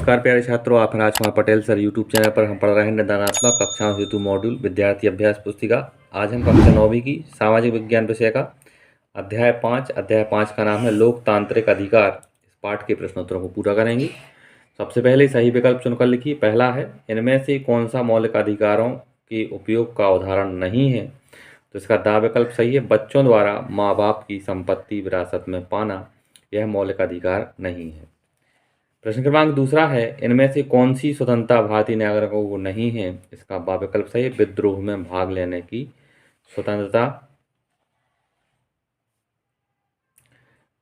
नमस्कार प्यारे छात्रों, आप हैं Rajkumar Patel sir. YouTube channel पर हम पढ़ रहे हैं निदानात्मक कक्षाओं हेतु मॉड्यूल विद्यार्थी अभ्यास पुस्तिका। आज हम कक्षा 9वीं की सामाजिक विज्ञान विषय का अध्याय 5 का नाम है लोकतांत्रिक अधिकार। इस पाठ के प्रश्नोत्तरों को पूरा करेंगे। सबसे पहले सही विकल्प चुनकर लिखिए। पहला है, इनमें से कौन सा मौलिक अधिकारों के उपयोग का उदाहरण नहीं है? तो इसका दा विकल्प सही है। बच्चों द्वारा माँ बाप की संपत्ति विरासत में पाना यह मौलिक अधिकार नहीं है। प्रश्न क्रमांक दूसरा है, इनमें से कौन सी स्वतंत्रता भारतीय नागरिकों को नहीं है? इसका बा विकल्प सही है। विद्रोह में भाग लेने की स्वतंत्रता।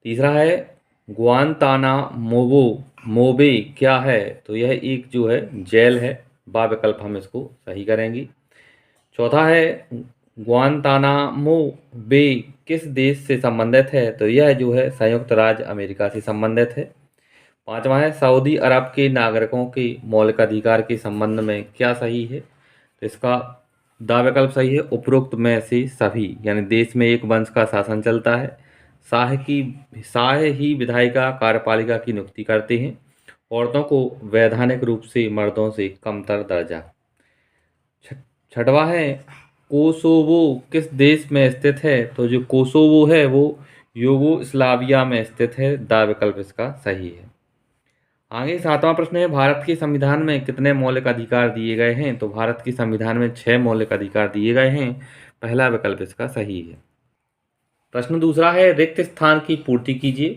तीसरा है, ग्वांतानामो मोबे क्या है? तो यह एक जो है जेल है। बा विकल्प हम इसको सही करेंगे। चौथा है, ग्वांतानामो बे किस देश से संबंधित है? तो यह जो है संयुक्त राज्य अमेरिका से संबंधित है। पांचवा है, सऊदी अरब के नागरिकों के मौलिक अधिकार के संबंध में क्या सही है? तो इसका दा विकल्प सही है। उपरोक्त में से सभी, यानी देश में एक वंश का शासन चलता है, शाह ही विधायिका कार्यपालिका की नियुक्ति करते हैं, औरतों को वैधानिक रूप से मर्दों से कमतर दर्जा। छठवा है, कोसोवो किस देश में स्थित है? तो जो कोसोवो है वो यूगोस्लाविया में स्थित है। दा विकल्प इसका सही है। आगे सातवां प्रश्न है, भारत के संविधान में कितने मौलिक अधिकार दिए गए हैं? तो भारत के संविधान में 6 मौलिक अधिकार दिए गए हैं। पहला विकल्प इसका सही है। प्रश्न दूसरा है, रिक्त स्थान की पूर्ति कीजिए।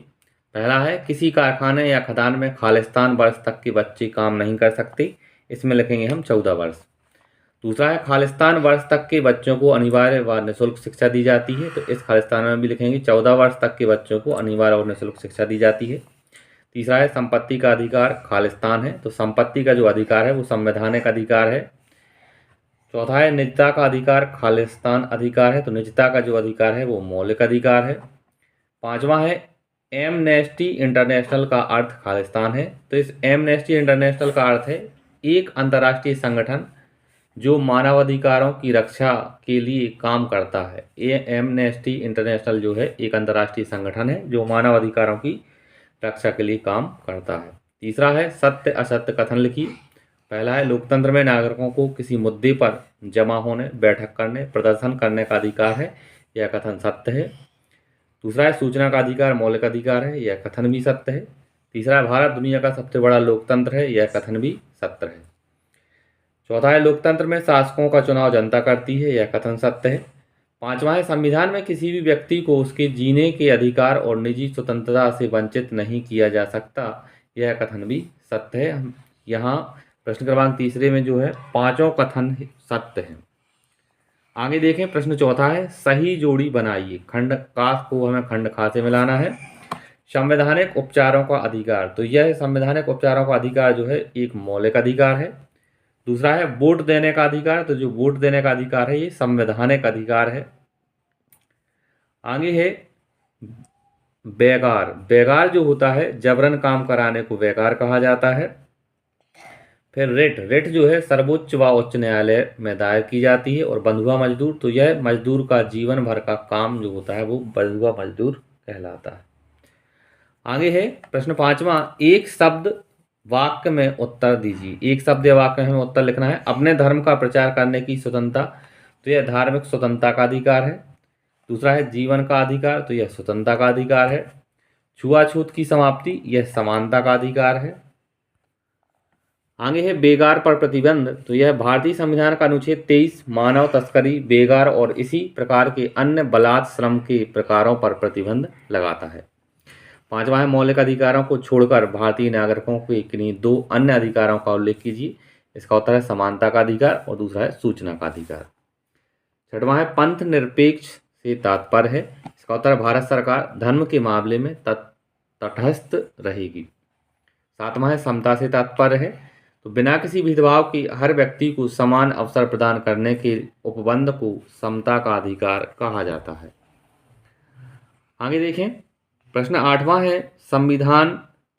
पहला है, किसी कारखाने या खदान में खालिस्तान वर्ष तक के बच्चे काम नहीं कर सकते। इसमें लिखेंगे हम 14 वर्ष। दूसरा है, खालिस्तान वर्ष तक के बच्चों को अनिवार्य व निःशुल्क शिक्षा दी जाती है। तो इस खालिस्तान में भी लिखेंगे 14 वर्ष तक के बच्चों को अनिवार्य और निःशुल्क शिक्षा दी जाती है। तीसरा है, संपत्ति का अधिकार खालिस्तान है। तो संपत्ति का जो अधिकार है वो संवैधानिक अधिकार है। चौथा है, निजता का अधिकार खालिस्तान अधिकार है। तो निजता का जो अधिकार है वो मौलिक अधिकार है। पांचवा है, एमनेस्टी इंटरनेशनल का अर्थ खालिस्तान है। तो इस एमनेस्टी इंटरनेशनल का अर्थ है एक अंतर्राष्ट्रीय संगठन जो मानवाधिकारों की रक्षा के लिए काम करता है। ये एमनेस्टी इंटरनेशनल जो है एक अंतर्राष्ट्रीय संगठन है जो मानवाधिकारों की रक्षा के लिए काम करता है। तीसरा है, सत्य असत्य कथन लिखिए। पहला है, लोकतंत्र में नागरिकों को किसी मुद्दे पर जमा होने, बैठक करने, प्रदर्शन करने का अधिकार है। यह कथन सत्य है। दूसरा है, सूचना का अधिकार मौलिक अधिकार है। यह कथन भी सत्य है। तीसरा है, भारत दुनिया का सबसे बड़ा लोकतंत्र है। यह कथन भी सत्य है। चौथा है, लोकतंत्र में शासकों का चुनाव जनता करती है। यह कथन सत्य है। पांचवा है, संविधान में किसी भी व्यक्ति को उसके जीने के अधिकार और निजी स्वतंत्रता से वंचित नहीं किया जा सकता। यह कथन भी सत्य है। हम यहाँ प्रश्न क्रमांक तीसरे में जो है पांचों कथन सत्य हैं। आगे देखें, प्रश्न चौथा है, सही जोड़ी बनाइए। खंड काश को हमें खंड खा से मिलाना है। संवैधानिक उपचारों का अधिकार, तो यह संवैधानिक उपचारों का अधिकार जो है एक मौलिक अधिकार है। दूसरा है, वोट देने का अधिकार। तो जो वोट देने का अधिकार है ये संवैधानिक अधिकार है। आगे है बेगार। बेगार जो होता है जबरन काम कराने को बेगार कहा जाता है। फिर रिट जो है सर्वोच्च व उच्च न्यायालय में दायर की जाती है। और बंधुआ मजदूर, तो यह मजदूर का जीवन भर का काम जो होता है वो बंधुआ मजदूर कहलाता है। आगे है प्रश्न पांचवा, एक शब्द वाक्य में उत्तर दीजिए। एक शब्द या वाक्य में उत्तर लिखना है। अपने धर्म का प्रचार करने की स्वतंत्रता, तो यह धार्मिक स्वतंत्रता का अधिकार है। दूसरा है, जीवन का अधिकार, तो यह स्वतंत्रता का अधिकार है। छुआछूत की समाप्ति, यह समानता का अधिकार है। आगे है बेगार पर प्रतिबंध, तो यह भारतीय संविधान का अनुच्छेद 23 मानव तस्करी, बेगार और इसी प्रकार के अन्य बलात् श्रम के प्रकारों पर प्रतिबंध लगाता है। पांचवा है, मौलिक अधिकारों को छोड़कर भारतीय नागरिकों के किन्हीं 2 अन्य अधिकारों का उल्लेख कीजिए। इसका उत्तर है समानता का अधिकार और दूसरा है सूचना का अधिकार। छठवां है, पंथ निरपेक्ष से तात्पर्य है। इसका उत्तर है भारत सरकार धर्म के मामले में तटस्थ रहेगी। सातवां है, समता से तात्पर्य है। तो बिना किसी भेदभाव के हर व्यक्ति को समान अवसर प्रदान करने के उपबंध को समता का अधिकार कहा जाता है। आगे देखें, प्रश्न आठवां है, संविधान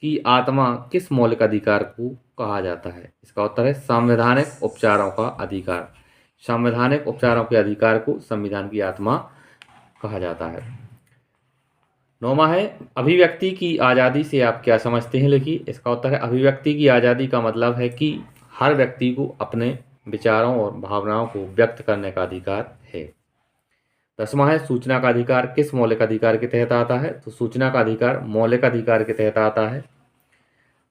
की आत्मा किस मौलिक अधिकार को कहा जाता है? इसका उत्तर है संवैधानिक उपचारों का अधिकार। संवैधानिक उपचारों के अधिकार को संविधान की आत्मा कहा जाता है। 9वां है अभिव्यक्ति की आज़ादी से आप क्या समझते हैं, लिखिए। इसका उत्तर है अभिव्यक्ति की आज़ादी का मतलब है कि हर व्यक्ति को अपने विचारों और भावनाओं को व्यक्त करने का अधिकार है। 10वां है सूचना का अधिकार किस मौलिक अधिकार के तहत आता है, तो सूचना का अधिकार मौलिक अधिकार के तहत आता है।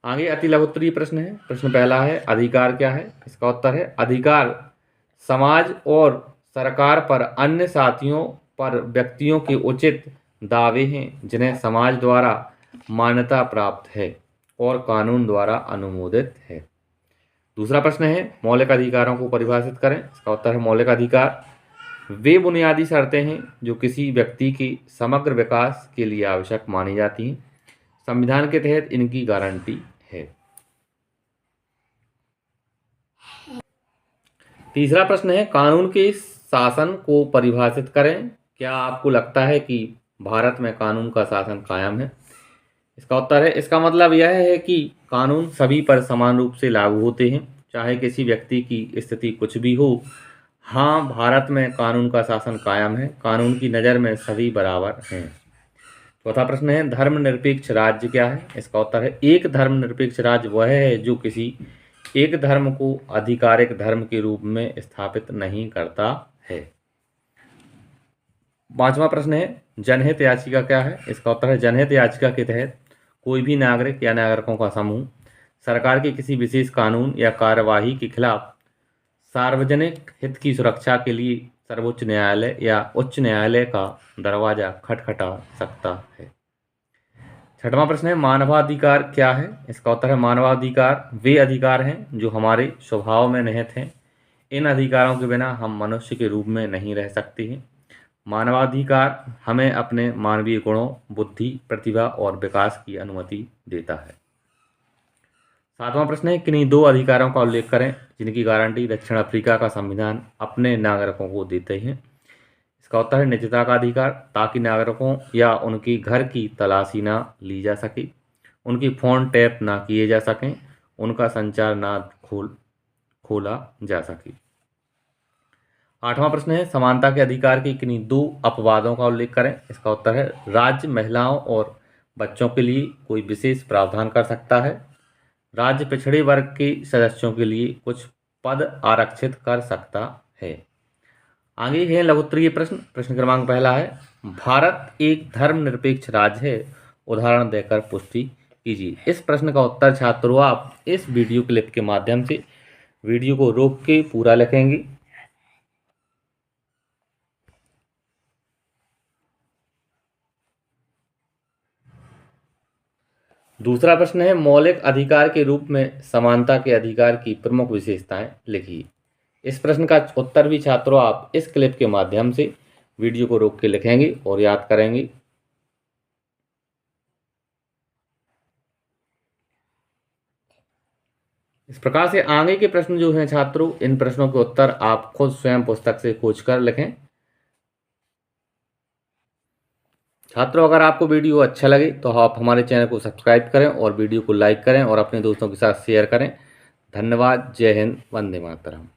आगे अति लघुत्तरीय प्रश्न है। प्रश्न पहला है अधिकार क्या है, इसका उत्तर है अधिकार समाज और सरकार पर अन्य साथियों पर व्यक्तियों के उचित दावे हैं जिन्हें समाज द्वारा मान्यता प्राप्त है और कानून द्वारा अनुमोदित है। दूसरा प्रश्न है मौलिक अधिकारों को परिभाषित करें, इसका उत्तर है मौलिक अधिकार वे बुनियादी शर्तें हैं जो किसी व्यक्ति के समग्र विकास के लिए आवश्यक मानी जाती हैं। संविधान के तहत इनकी गारंटी है। तीसरा प्रश्न है कानून के शासन को परिभाषित करें। क्या आपको लगता है कि भारत में कानून का शासन कायम है? इसका उत्तर है इसका मतलब यह है कि कानून सभी पर समान रूप से लागू होते हैं, चाहे किसी व्यक्ति की स्थिति कुछ भी हो। हाँ, भारत में कानून का शासन कायम है, कानून की नज़र में सभी बराबर हैं। चौथा प्रश्न है धर्मनिरपेक्ष राज्य क्या है? इसका उत्तर है एक धर्मनिरपेक्ष राज्य वह है जो किसी एक धर्म को आधिकारिक धर्म के रूप में स्थापित नहीं करता है। पांचवा प्रश्न है जनहित याचिका क्या है? इसका उत्तर है जनहित याचिका के तहत कोई भी नागरिक या नागरिकों का समूह सरकार के किसी विशेष कानून या कार्यवाही के खिलाफ सार्वजनिक हित की सुरक्षा के लिए सर्वोच्च न्यायालय या उच्च न्यायालय का दरवाजा खटखटा सकता है। छठवां प्रश्न है मानवाधिकार क्या है? इसका उत्तर है मानवाधिकार वे अधिकार हैं जो हमारे स्वभाव में निहित हैं। इन अधिकारों के बिना हम मनुष्य के रूप में नहीं रह सकते हैं। मानवाधिकार हमें अपने मानवीय गुणों, बुद्धि, प्रतिभा और विकास की अनुमति देता है। सातवां प्रश्न है किन्हीं दो अधिकारों का उल्लेख करें जिनकी गारंटी दक्षिण अफ्रीका का संविधान अपने नागरिकों को देते हैं। इसका उत्तर है निजता का अधिकार ताकि नागरिकों या उनके घर की तलाशी ना ली जा सके, उनकी फ़ोन टैप ना किए जा सकें, उनका संचार ना खोला जा सके। आठवां प्रश्न है समानता के अधिकार के किन्हीं दो अपवादों का उल्लेख करें। इसका उत्तर है राज्य महिलाओं और बच्चों के लिए कोई विशेष प्रावधान कर सकता है। राज्य पिछड़े वर्ग के सदस्यों के लिए कुछ पद आरक्षित कर सकता है। आगे है लघुत्तरीय प्रश्न। प्रश्न क्रमांक पहला है भारत एक धर्मनिरपेक्ष राज्य है, उदाहरण देकर पुष्टि कीजिए। इस प्रश्न का उत्तर छात्रों आप इस वीडियो क्लिप के माध्यम से वीडियो को रोक के पूरा लिखेंगे। दूसरा प्रश्न है मौलिक अधिकार के रूप में समानता के अधिकार की प्रमुख विशेषताएं लिखिए। इस प्रश्न का उत्तर भी छात्रों आप इस क्लिप के माध्यम से वीडियो को रोक के लिखेंगे और याद करेंगे। इस प्रकार से आगे के प्रश्न जो हैं छात्रों, इन प्रश्नों के उत्तर आप खुद स्वयं पुस्तक से खोज कर लिखें। छात्रों अगर आपको वीडियो अच्छा लगे तो आप हमारे चैनल को सब्सक्राइब करें और वीडियो को लाइक करें और अपने दोस्तों के साथ शेयर करें। धन्यवाद। जय हिंद। वंदे मातरम।